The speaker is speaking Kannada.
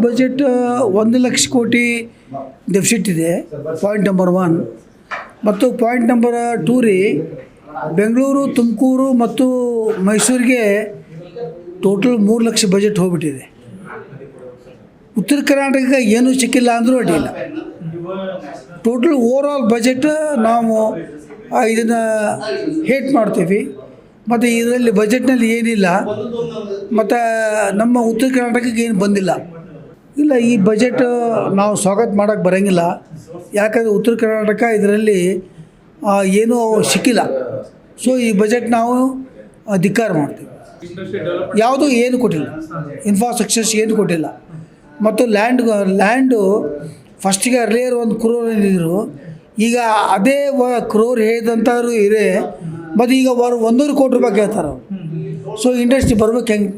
ಬಜೆಟ್ 1,00,000 ಕೋಟಿ ಡೆಫಿಸಿಟ್ ಇದೆ, ಪಾಯಿಂಟ್ ನಂಬರ್ 1. ಮತ್ತು ಪಾಯಿಂಟ್ ನಂಬರ್ 2 ರೀ, ಬೆಂಗಳೂರು, ತುಮಕೂರು ಮತ್ತು ಮೈಸೂರಿಗೆ ಟೋಟಲ್ 3 ಲಕ್ಷ ಬಜೆಟ್ ಹೋಗ್ಬಿಟ್ಟಿದೆ. ಉತ್ತರ ಕರ್ನಾಟಕಕ್ಕೆ ಏನೂ ಸಿಕ್ಕಿಲ್ಲ ಅಂದರೂ ಅಡ್ಡಿಲ್ಲ. ಟೋಟಲ್ ಓವರಾಲ್ ಬಜೆಟ್ ನಾವು ಇದನ್ನು ಹೇಟ್ ಮಾಡ್ತೀವಿ. ಮತ್ತು ಇದರಲ್ಲಿ ಬಜೆಟ್ನಲ್ಲಿ ಏನಿಲ್ಲ, ಮತ್ತು ನಮ್ಮ ಉತ್ತರ ಕರ್ನಾಟಕಕ್ಕೆ ಏನು ಬಂದಿಲ್ಲ. ಇಲ್ಲ, ಈ ಬಜೆಟ್ ನಾವು ಸ್ವಾಗತ ಮಾಡೋಕ್ಕೆ ಬರೋಂಗಿಲ್ಲ. ಯಾಕಂದರೆ ಉತ್ತರ ಕರ್ನಾಟಕ ಇದರಲ್ಲಿ ಏನೂ ಸಿಕ್ಕಿಲ್ಲ. ಸೊ ಈ ಬಜೆಟ್ ನಾವು ಧಿಕ್ಕಾರ ಮಾಡ್ತೀವಿ. ಯಾವುದೂ ಏನು ಕೊಟ್ಟಿಲ್ಲ, ಇನ್ಫ್ರಾಸ್ಟ್ರಕ್ಚರ್ಸ್ ಏನು ಕೊಟ್ಟಿಲ್ಲ. ಮತ್ತು ಲ್ಯಾಂಡು ಫಸ್ಟಿಗೆ ಅರ್ಲಿಯರ್ 1 crore ಇದ್ದರು, ಈಗ ಅದೇ 1 crore ಹೇಳಿದಂಥವ್ರು ಇದೆ. ಮತ್ತು ಈಗ 1,500 ಕೋಟಿ ರೂಪಾಯಿ ಕೇಳ್ತಾರೆ. ಸೊ ಇಂಡಸ್ಟ್ರಿ ಬರ್ಬೇಕು ಹೆಂಗೆ?